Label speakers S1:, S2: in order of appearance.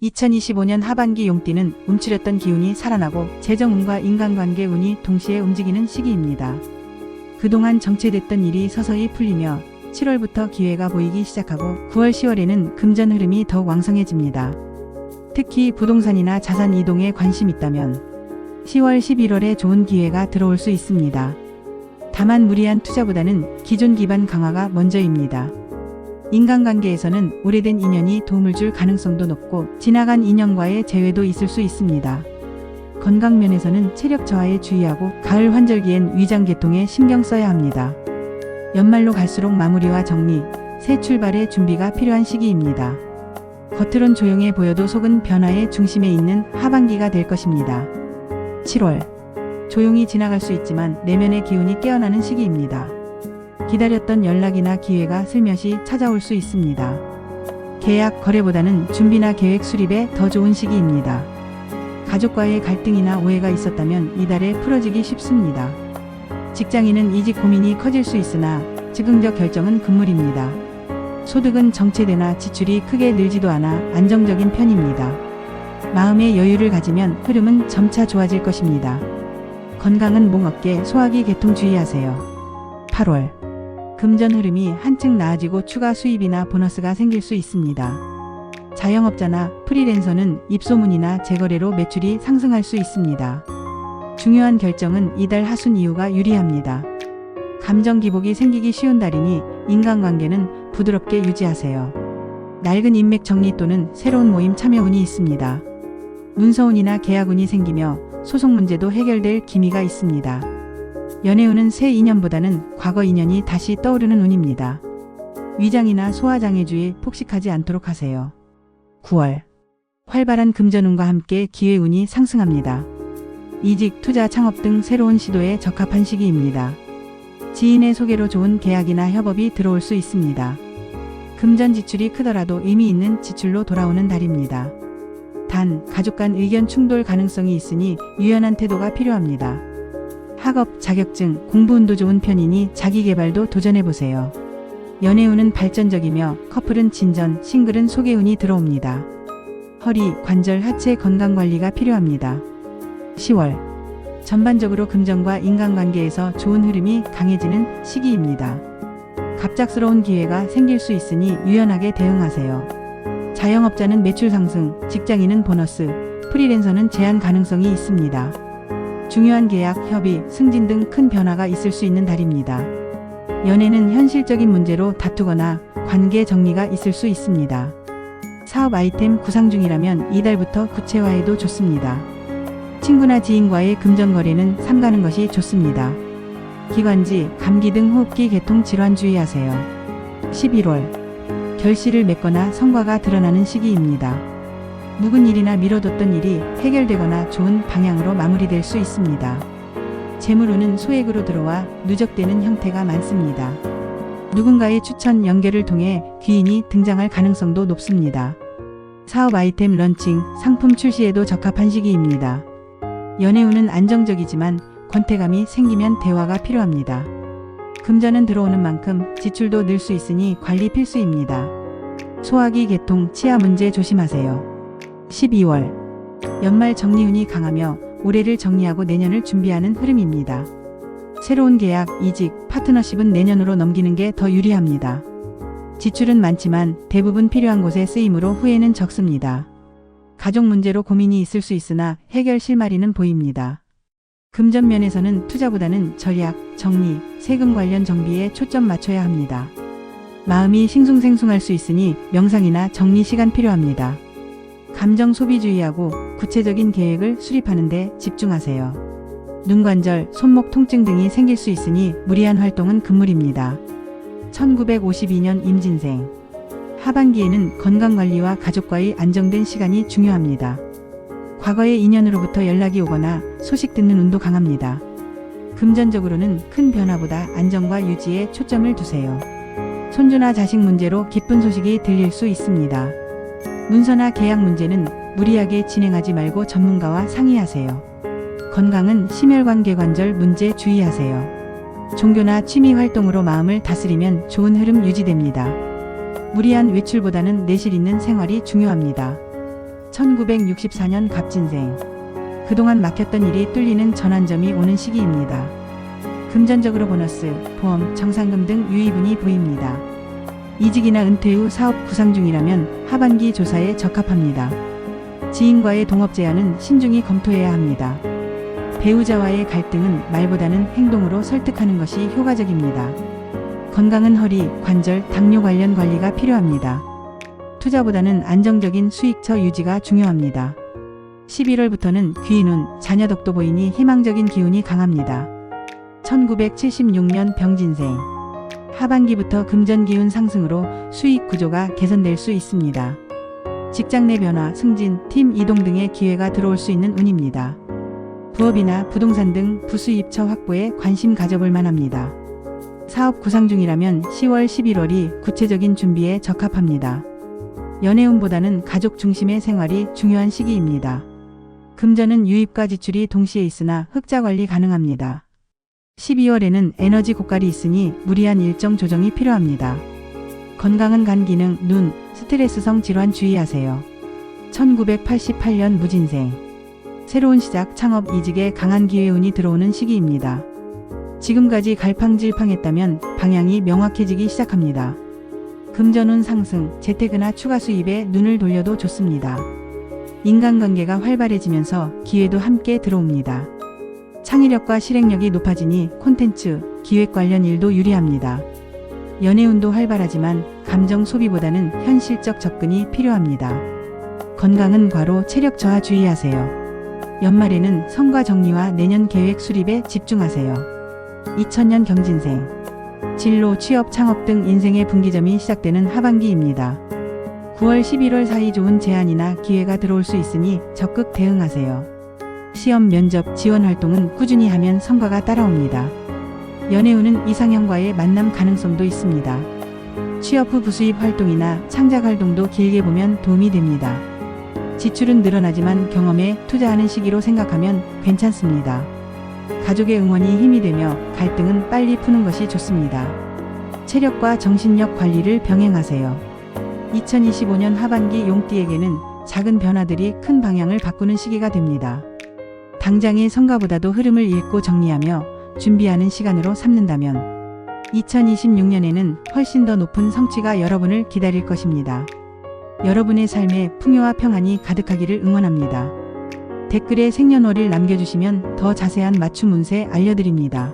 S1: 2025년 하반기 용띠는 움츠렸던 기운이 살아나고 재정운과 인간관계 운이 동시에 움직이는 시기입니다. 그동안 정체됐던 일이 서서히 풀리며 7월부터 기회가 보이기 시작하고 9월 10월에는 금전 흐름이 더욱 왕성해집니다. 특히 부동산이나 자산 이동에 관심 있다면 10월 11월에 좋은 기회가 들어올 수 있습니다. 다만 무리한 투자보다는 기존 기반 강화가 먼저입니다. 인간관계에서는 오래된 인연이 도움을 줄 가능성도 높고 지나간 인연과의 재회도 있을 수 있습니다. 건강면에서는 체력 저하에 주의하고 가을 환절기엔 위장 계통에 신경 써야 합니다. 연말로 갈수록 마무리와 정리, 새 출발의 준비가 필요한 시기입니다. 겉으론 조용해 보여도 속은 변화의 중심에 있는 하반기가 될 것입니다. 7월. 조용히 지나갈 수 있지만 내면의 기운이 깨어나는 시기입니다. 기다렸던 연락이나 기회가 슬며시 찾아올 수 있습니다. 계약, 거래보다는 준비나 계획 수립에 더 좋은 시기입니다. 가족과의 갈등이나 오해가 있었다면 이달에 풀어지기 쉽습니다. 직장인은 이직 고민이 커질 수 있으나 즉흥적 결정은 금물입니다. 소득은 정체되나 지출이 크게 늘지도 않아 안정적인 편입니다. 마음의 여유를 가지면 흐름은 점차 좋아질 것입니다. 건강은 목, 어깨, 소화기 계통 주의하세요. 8월. 금전 흐름이 한층 나아지고 추가 수입이나 보너스가 생길 수 있습니다. 자영업자나 프리랜서는 입소문이나 재거래로 매출이 상승할 수 있습니다. 중요한 결정은 이달 하순 이후가 유리합니다. 감정 기복이 생기기 쉬운 달이니 인간관계는 부드럽게 유지하세요. 낡은 인맥 정리 또는 새로운 모임 참여 운이 있습니다. 문서운이나 계약운이 생기며 소송 문제도 해결될 기미가 있습니다. 연애운은 새 인연보다는 과거 인연이 다시 떠오르는 운입니다. 위장이나 소화장애 주의 폭식하지 않도록 하세요. 9월. 활발한 금전운과 함께 기회운이 상승합니다. 이직, 투자, 창업 등 새로운 시도에 적합한 시기입니다. 지인의 소개로 좋은 계약이나 협업이 들어올 수 있습니다. 금전 지출이 크더라도 의미 있는 지출로 돌아오는 달입니다. 단, 가족 간 의견 충돌 가능성이 있으니 유연한 태도가 필요합니다. 학업, 자격증, 공부운도 좋은 편이니 자기개발도 도전해보세요. 연애운은 발전적이며 커플은 진전, 싱글은 소개운이 들어옵니다. 허리, 관절, 하체 건강관리가 필요합니다. 10월. 전반적으로 금전과 인간관계에서 좋은 흐름이 강해지는 시기입니다. 갑작스러운 기회가 생길 수 있으니 유연하게 대응하세요. 자영업자는 매출 상승, 직장인은 보너스, 프리랜서는 제한 가능성이 있습니다. 중요한 계약, 협의, 승진 등 큰 변화가 있을 수 있는 달입니다. 연애는 현실적인 문제로 다투거나 관계 정리가 있을 수 있습니다. 사업 아이템 구상 중이라면 이달부터 구체화해도 좋습니다. 친구나 지인과의 금전 거래는 삼가는 것이 좋습니다. 기관지, 감기 등 호흡기 계통 질환 주의하세요. 11월. 결실을 맺거나 성과가 드러나는 시기입니다. 묵은 일이나 미뤄뒀던 일이 해결되거나 좋은 방향으로 마무리될 수 있습니다. 재물운은 소액으로 들어와 누적되는 형태가 많습니다. 누군가의 추천 연결을 통해 귀인이 등장할 가능성도 높습니다. 사업 아이템 런칭, 상품 출시에도 적합한 시기입니다. 연애운은 안정적이지만 권태감이 생기면 대화가 필요합니다. 금전은 들어오는 만큼 지출도 늘 수 있으니 관리 필수입니다. 소화기 계통, 치아 문제 조심하세요. 12월. 연말 정리운이 강하며 올해를 정리하고 내년을 준비하는 흐름입니다. 새로운 계약, 이직, 파트너십은 내년으로 넘기는 게 더 유리합니다. 지출은 많지만 대부분 필요한 곳에 쓰이므로 후회는 적습니다. 가족 문제로 고민이 있을 수 있으나 해결 실마리는 보입니다. 금전 면에서는 투자보다는 전략, 정리, 세금 관련 정비에 초점 맞춰야 합니다. 마음이 싱숭생숭할 수 있으니 명상이나 정리 시간 필요합니다. 감정 소비주의하고 구체적인 계획을 수립하는 데 집중하세요. 눈관절, 손목 통증 등이 생길 수 있으니 무리한 활동은 금물입니다. 1952년 임진생. 하반기에는 건강관리와 가족과의 안정된 시간이 중요합니다. 과거의 인연으로부터 연락이 오거나 소식 듣는 운도 강합니다. 금전적으로는 큰 변화보다 안정과 유지에 초점을 두세요. 손주나 자식 문제로 기쁜 소식이 들릴 수 있습니다. 문서나 계약 문제는 무리하게 진행하지 말고 전문가와 상의하세요. 건강은 심혈관계관절 문제 주의하세요. 종교나 취미 활동으로 마음을 다스리면 좋은 흐름 유지됩니다. 무리한 외출보다는 내실 있는 생활이 중요합니다. 1964년 갑진생. 그동안 막혔던 일이 뚫리는 전환점이 오는 시기입니다. 금전적으로 보너스, 보험, 정상금 등 유의분이 보입니다. 이직이나 은퇴 후 사업 구상 중이라면 하반기 조사에 적합합니다. 지인과의 동업 제안은 신중히 검토해야 합니다. 배우자와의 갈등은 말보다는 행동으로 설득하는 것이 효과적입니다. 건강은 허리, 관절, 당뇨 관련 관리가 필요합니다. 투자보다는 안정적인 수익처 유지가 중요합니다. 11월부터는 귀, 눈, 자녀 덕도 보이니 희망적인 기운이 강합니다. 1976년 병진생. 하반기부터 금전 기운 상승으로 수익 구조가 개선될 수 있습니다. 직장 내 변화, 승진, 팀 이동 등의 기회가 들어올 수 있는 운입니다. 부업이나 부동산 등 부수입처 확보에 관심 가져볼 만합니다. 사업 구상 중이라면 10월, 11월이 구체적인 준비에 적합합니다. 연애운보다는 가족 중심의 생활이 중요한 시기입니다. 금전은 유입과 지출이 동시에 있으나 흑자 관리 가능합니다. 12월에는 에너지 고갈이 있으니 무리한 일정 조정이 필요합니다. 건강은 간 기능, 눈, 스트레스성 질환 주의하세요. 1988년 무진생. 새로운 시작, 창업, 이직에 강한 기회운이 들어오는 시기입니다. 지금까지 갈팡질팡했다면 방향이 명확해지기 시작합니다. 금전운 상승, 재테크나 추가 수입에 눈을 돌려도 좋습니다. 인간관계가 활발해지면서 기회도 함께 들어옵니다. 창의력과 실행력이 높아지니 콘텐츠, 기획 관련 일도 유리합니다. 연애운도 활발하지만 감정 소비보다는 현실적 접근이 필요합니다. 건강은 과로, 체력 저하 주의하세요. 연말에는 성과 정리와 내년 계획 수립에 집중하세요. 2000년 경진생. 진로, 취업, 창업 등 인생의 분기점이 시작되는 하반기입니다. 9월, 11월 사이 좋은 제안이나 기회가 들어올 수 있으니 적극 대응하세요. 시험, 면접, 지원 활동은 꾸준히 하면 성과가 따라옵니다. 연애운은 이상형과의 만남 가능성도 있습니다. 취업 후 부수입 활동이나 창작 활동도 길게 보면 도움이 됩니다. 지출은 늘어나지만 경험에 투자하는 시기로 생각하면 괜찮습니다. 가족의 응원이 힘이 되며 갈등은 빨리 푸는 것이 좋습니다. 체력과 정신력 관리를 병행하세요. 2025년 하반기 용띠에게는 작은 변화들이 큰 방향을 바꾸는 시기가 됩니다. 당장의 성과보다도 흐름을 읽고 정리하며 준비하는 시간으로 삼는다면 2026년에는 훨씬 더 높은 성취가 여러분을 기다릴 것입니다. 여러분의 삶에 풍요와 평안이 가득하기를 응원합니다. 댓글에 생년월일 남겨주시면 더 자세한 맞춤 운세 알려드립니다.